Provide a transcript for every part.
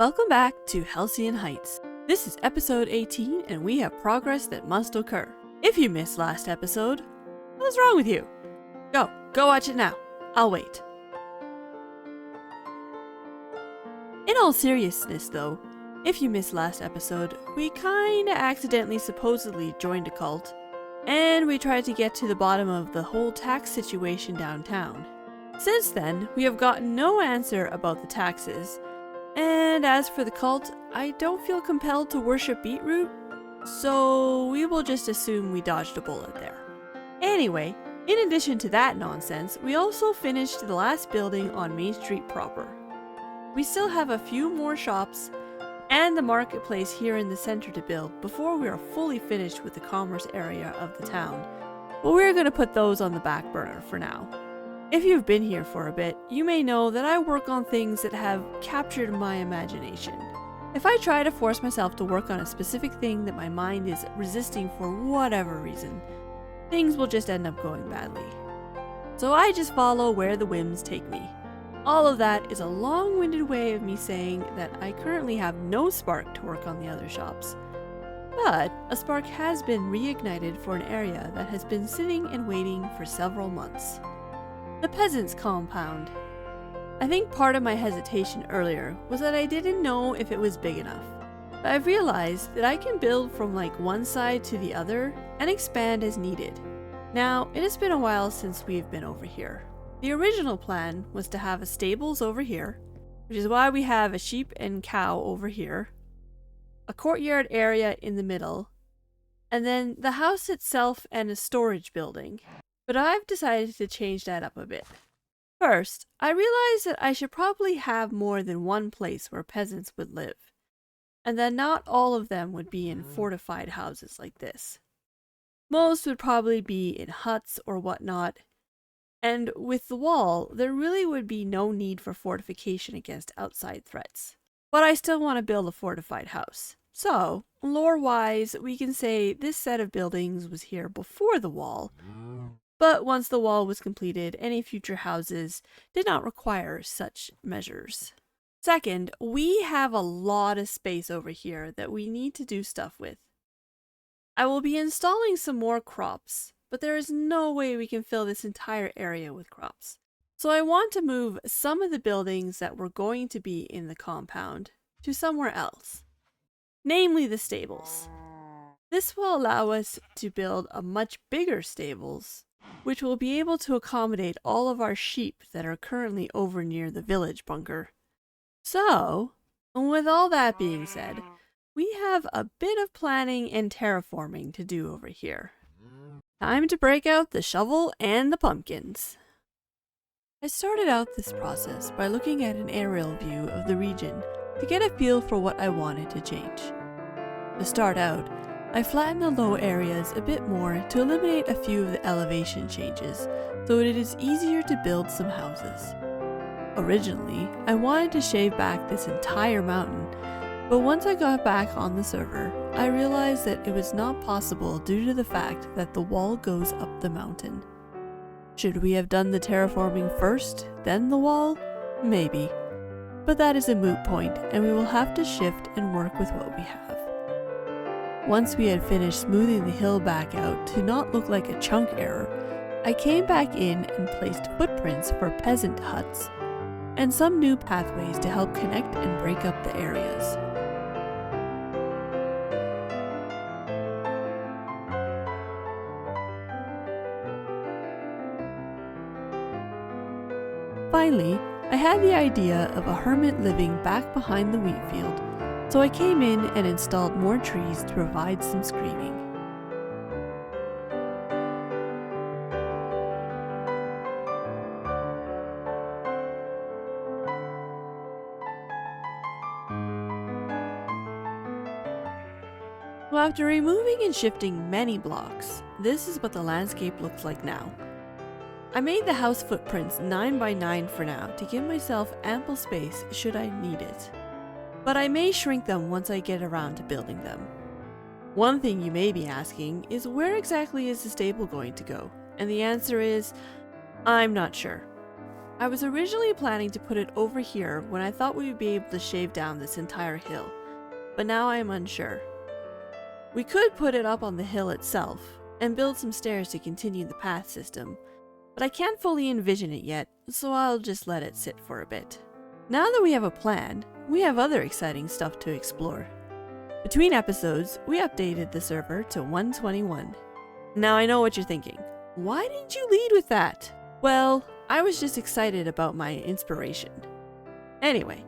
Welcome back to Halcyon Heights. This is episode 18 and we have progress that must occur. If you missed last episode, what's wrong with you? Go watch it now. I'll wait. In all seriousness though, if you missed last episode, we kinda accidentally supposedly joined a cult, and we tried to get to the bottom of the whole tax situation downtown. Since then, we have gotten no answer about the taxes, and as for the cult, I don't feel compelled to worship beetroot, so we will just assume we dodged a bullet there. Anyway, in addition to that nonsense, we also finished the last building on Main Street proper. We still have a few more shops and the marketplace here in the center to build before we are fully finished with the commerce area of the town, but we're going to put those on the back burner for now. If you've been here for a bit, you may know that I work on things that have captured my imagination. If I try to force myself to work on a specific thing that my mind is resisting for whatever reason, things will just end up going badly. So I just follow where the whims take me. All of that is a long-winded way of me saying that I currently have no spark to work on the other shops. But a spark has been reignited for an area that has been sitting and waiting for several months. The peasants' compound. I think part of my hesitation earlier was that I didn't know if it was big enough. But I've realized that I can build from one side to the other and expand as needed. Now, it has been a while since we've been over here. The original plan was to have a stables over here, which is why we have a sheep and cow over here, a courtyard area in the middle, and then the house itself and a storage building. But I've decided to change that up a bit. First, I realized that I should probably have more than one place where peasants would live, and that not all of them would be in fortified houses like this. Most would probably be in huts or whatnot, and with the wall, there really would be no need for fortification against outside threats. But I still want to build a fortified house. So, lore-wise, we can say this set of buildings was here before the wall, but once the wall was completed, any future houses did not require such measures. Second, we have a lot of space over here that we need to do stuff with. I will be installing some more crops, but there is no way we can fill this entire area with crops. So I want to move some of the buildings that were going to be in the compound to somewhere else, namely the stables. This will allow us to build a much bigger stables, which will be able to accommodate all of our sheep that are currently over near the village bunker. So, with all that being said, we have a bit of planning and terraforming to do over here. Time to break out the shovel and the pumpkins. I started out this process by looking at an aerial view of the region to get a feel for what I wanted to change. To start out, I flattened the low areas a bit more to eliminate a few of the elevation changes so that it is easier to build some houses. Originally, I wanted to shave back this entire mountain, but once I got back on the server, I realized that it was not possible due to the fact that the wall goes up the mountain. Should we have done the terraforming first, then the wall? Maybe. But that is a moot point, and we will have to shift and work with what we have. Once we had finished smoothing the hill back out to not look like a chunk error, I came back in and placed footprints for peasant huts, and some new pathways to help connect and break up the areas. Finally, I had the idea of a hermit living back behind the wheat field, so I came in and installed more trees to provide some screening. Well, after removing and shifting many blocks, this is what the landscape looks like now. I made the house footprints 9 by 9 for now to give myself ample space should I need it. But I may shrink them once I get around to building them. One thing you may be asking is where exactly is the stable going to go? And the answer is, I'm not sure. I was originally planning to put it over here when I thought we would be able to shave down this entire hill, but now I am unsure. We could put it up on the hill itself and build some stairs to continue the path system, but I can't fully envision it yet, so I'll just let it sit for a bit. Now that we have a plan, we have other exciting stuff to explore. Between episodes, we updated the server to 121. Now I know what you're thinking. Why didn't you lead with that? Well, I was just excited about my inspiration. Anyway,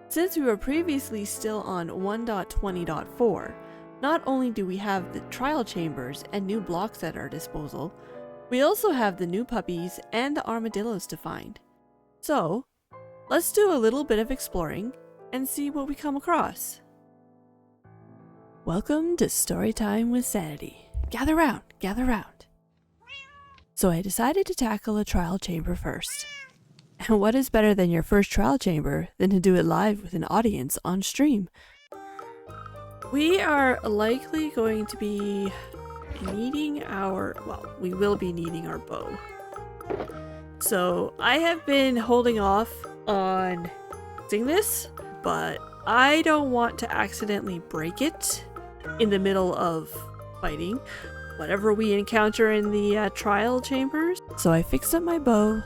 since we were previously still on 1.20.4, not only do we have the trial chambers and new blocks at our disposal, we also have the new puppies and the armadillos to find. So, let's do a little bit of exploring and see what we come across. Welcome to Storytime with Sanity. Gather round, gather round. So I decided to tackle a trial chamber first. And what is better than your first trial chamber than to do it live with an audience on stream? We are likely going to be needing we will be needing our bow. So I have been holding off on using this, but I don't want to accidentally break it in the middle of fighting whatever we encounter in the trial chambers. So I fixed up my bow,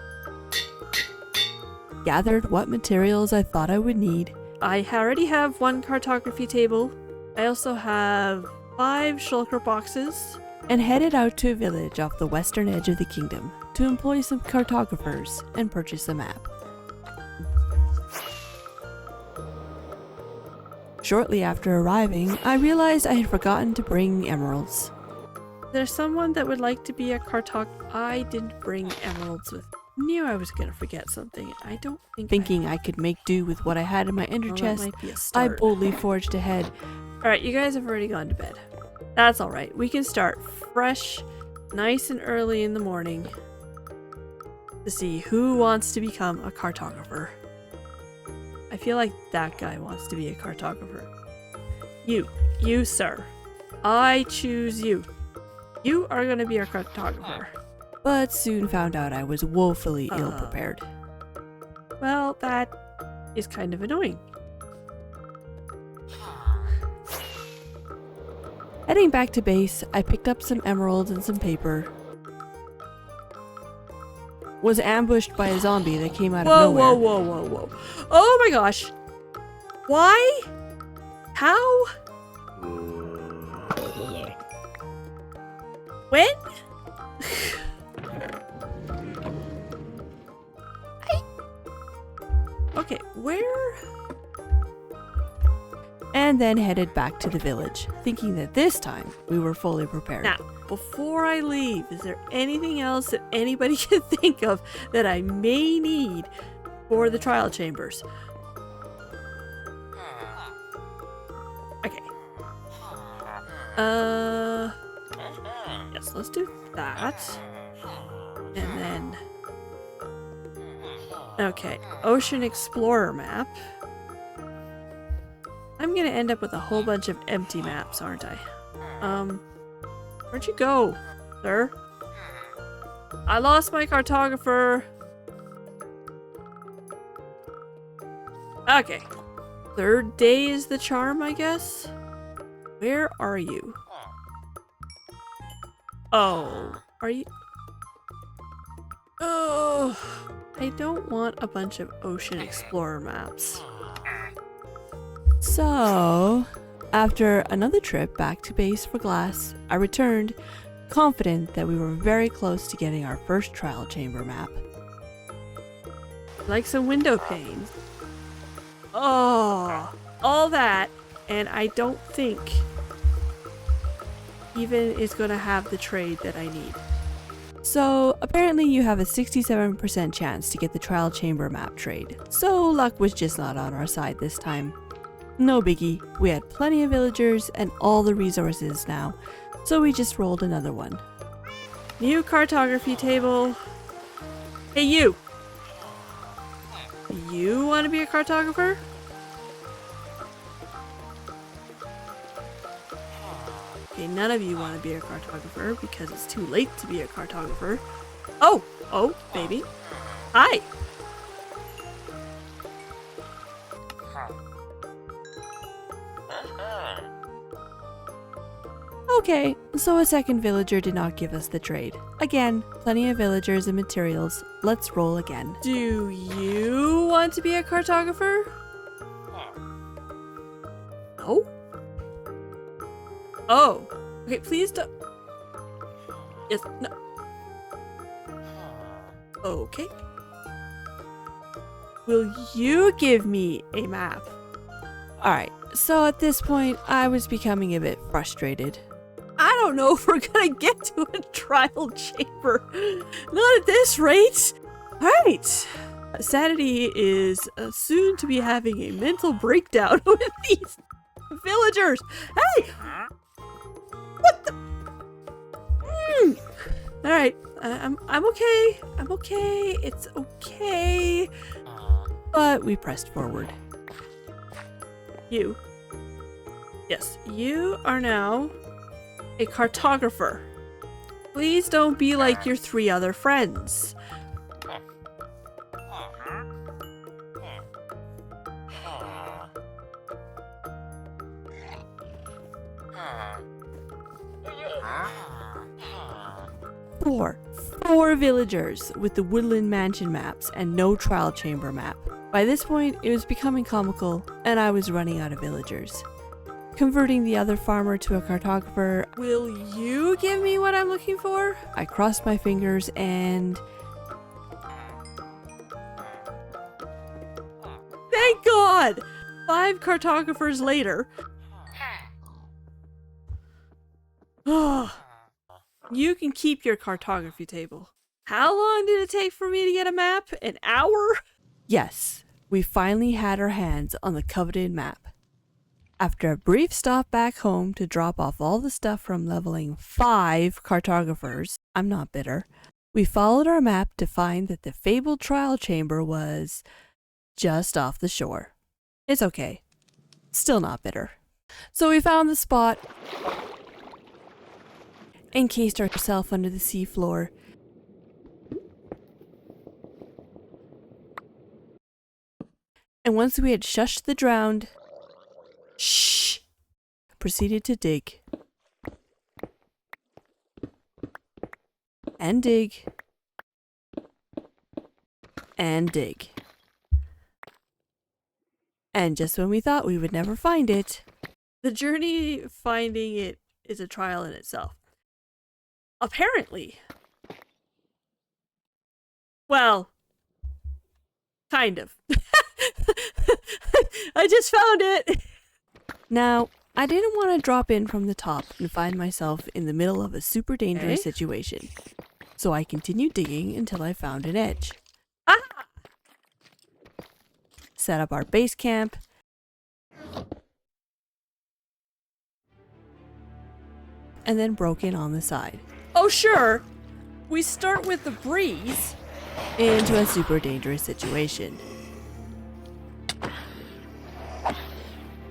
gathered what materials I thought I would need. I already have one cartography table. I also have 5 shulker boxes, and headed out to a village off the western edge of the kingdom to employ some cartographers and purchase a map. Shortly after arriving, I realized I had forgotten to bring emeralds. There's someone that would like to be a I didn't bring emeralds with. Knew I was gonna forget something. I don't think. Thinking I could make do with what I had in my ender chest, I boldly forged ahead. Alright, you guys have already gone to bed. That's alright. We can start fresh, nice and early in the morning to see who wants to become a cartographer. I feel like that guy wants to be a cartographer. You sir. I choose you. You are going to be a cartographer. But soon found out I was woefully ill-prepared. Well, that is kind of annoying. Heading back to base, I picked up some emeralds and some paper. Was ambushed by a zombie that came out of nowhere. Whoa. Oh my gosh. Why? How? When? Okay, where? And then headed back to the village, thinking that this time we were fully prepared. Now, before I leave, is there anything else that anybody can think of that I may need for the trial chambers? Okay. Yes, let's do that. And then... Okay, Ocean Explorer map. I'm gonna end up with a whole bunch of empty maps, aren't I? Where'd you go, sir? I lost my cartographer. Okay. 3rd day is the charm, I guess? Where are you? Oh, are you? Oh, I don't want a bunch of Ocean Explorer maps. So, after another trip back to base for glass, I returned, confident that we were very close to getting our first trial chamber map. Like some window panes. Oh, all that, and I don't think even is going to have the trade that I need. So, apparently you have a 67% chance to get the trial chamber map trade, so luck was just not on our side this time. No biggie, we had plenty of villagers and all the resources now, so we just rolled another one. New cartography table. Hey you! You want to be a cartographer? Okay, none of you want to be a cartographer because it's too late to be a cartographer. Oh, baby. Hi! Okay, so a second villager did not give us the trade. Again, plenty of villagers and materials. Let's roll again. Do you want to be a cartographer? No? Oh. Okay, please don't. Yes, no. Okay. Will you give me a map? Alright, so at this point, I was becoming a bit frustrated. I don't know if we're gonna get to a trial chamber. Not at this rate. Alright. Sanity is soon to be having a mental breakdown with these villagers. Hey! What the? Alright, I'm okay. I'm okay. It's okay. But we pressed forward. You. Yes, you are now a cartographer. Please don't be like your 3 other friends. Four villagers with the Woodland Mansion maps and no trial chamber map. By this point, it was becoming comical, and I was running out of villagers. Converting the other farmer to a cartographer. Will you give me what I'm looking for? I crossed my fingers and... Thank God! 5 cartographers later. You can keep your cartography table. How long did it take for me to get a map? An hour? Yes, we finally had our hands on the coveted map. After a brief stop back home to drop off all the stuff from leveling 5 cartographers, I'm not bitter, we followed our map to find that the fabled trial chamber was just off the shore. It's okay. Still not bitter. So we found the spot, encased ourselves under the seafloor, and once we had shushed the drowned, proceeded to dig. And dig. And dig. And just when we thought we would never find it, the journey finding it is a trial in itself. Apparently. Well, kind of. I just found it! Now, I didn't want to drop in from the top and find myself in the middle of a super dangerous situation. So I continued digging until I found an edge. Ah! Set up our base camp. And then broke in on the side. Oh sure! We start with the breeze into a super dangerous situation.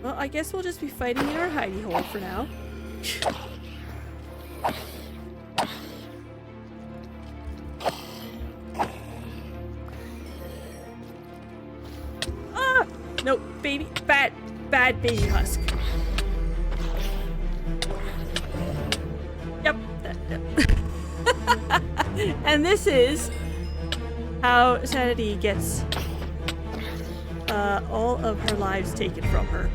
Well, I guess we'll just be fighting in our hidey hole for now. Ah! No, baby, bad baby husk. Yep. And this is how Sanity gets all of her lives taken from her.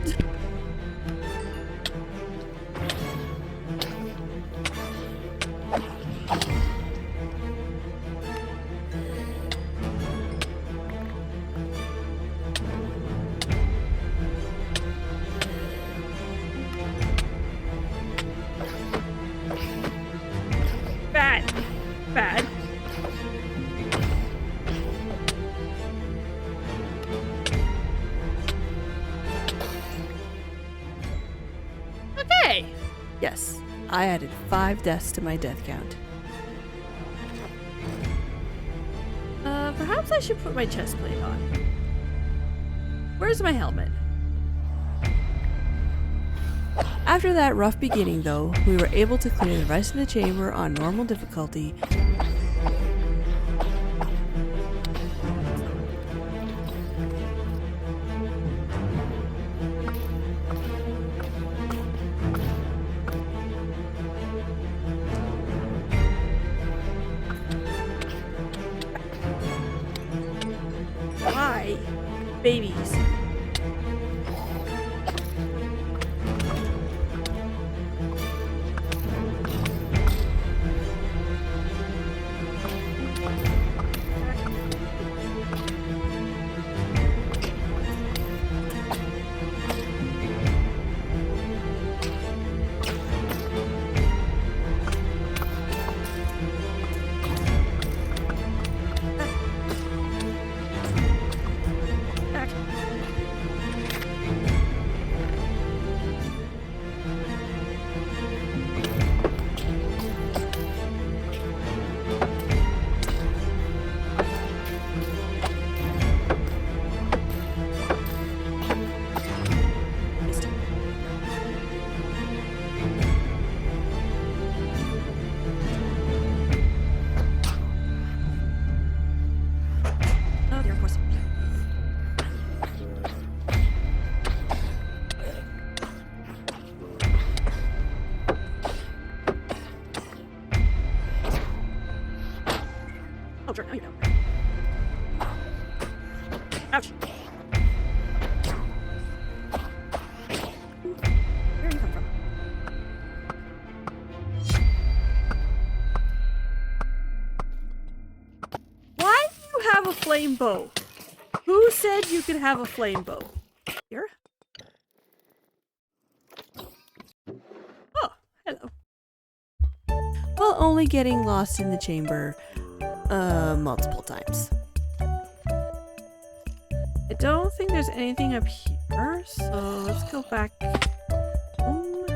Bad. Okay. Yes, I added 5 deaths to my death count. Perhaps I should put my chest plate on. Where's my helmet? After that rough beginning though, we were able to clear the rest of the chamber on normal difficulty. babies. Oh, sure, now you know. Ouch! Where are you coming from? Why do you have a flame bow? Who said you could have a flame bow? Here? Oh, hello. Well, only getting lost in the chamber multiple times. I don't think there's anything up here, so let's go back home.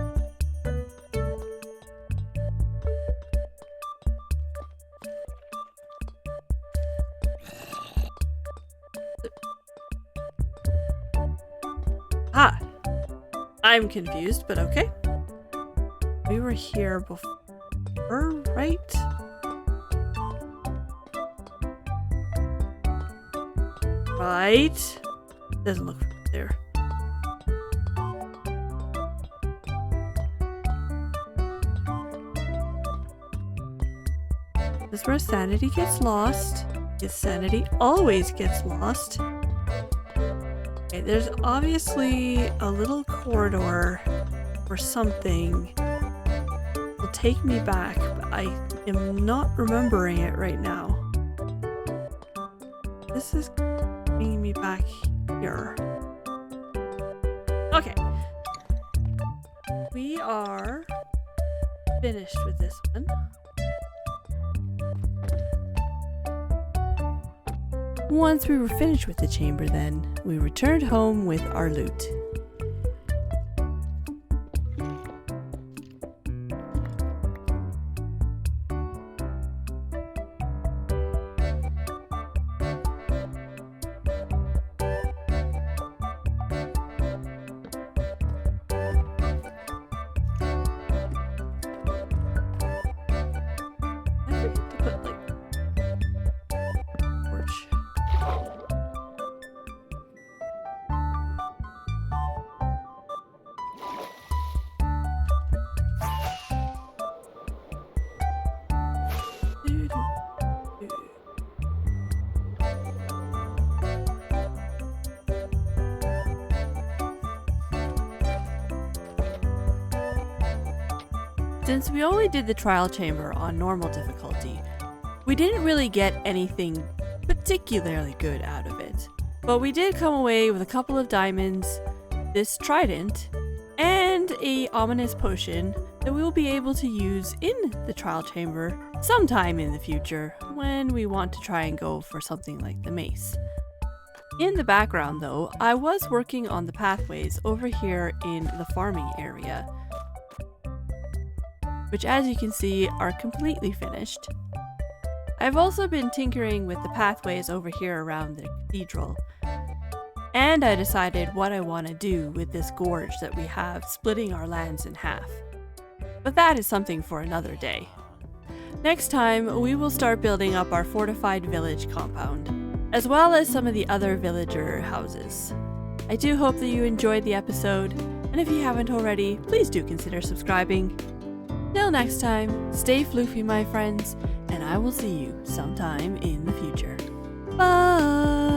Ah! I'm confused, but okay. We were here before, right? Right? Doesn't look there. This is where Sanity gets lost. Because Sanity always gets lost. Okay, there's obviously a little corridor or something. Will take me back, but I am not remembering it right now. This is bringing me back here. Okay. We are finished with this one. Once we were finished with the chamber then, we returned home with our loot. Since we only did the trial chamber on normal difficulty, we didn't really get anything particularly good out of it. But we did come away with a couple of diamonds, this trident, and a ominous potion that we will be able to use in the trial chamber sometime in the future when we want to try and go for something like the mace. In the background though, I was working on the pathways over here in the farming area, which as you can see are completely finished. I've also been tinkering with the pathways over here around the cathedral, and I decided what I want to do with this gorge that we have splitting our lands in half. But that is something for another day. Next time, we will start building up our fortified village compound, as well as some of the other villager houses. I do hope that you enjoyed the episode, and if you haven't already, please do consider subscribing. Till next time, stay floofy my friends, and I will see you sometime in the future. Bye!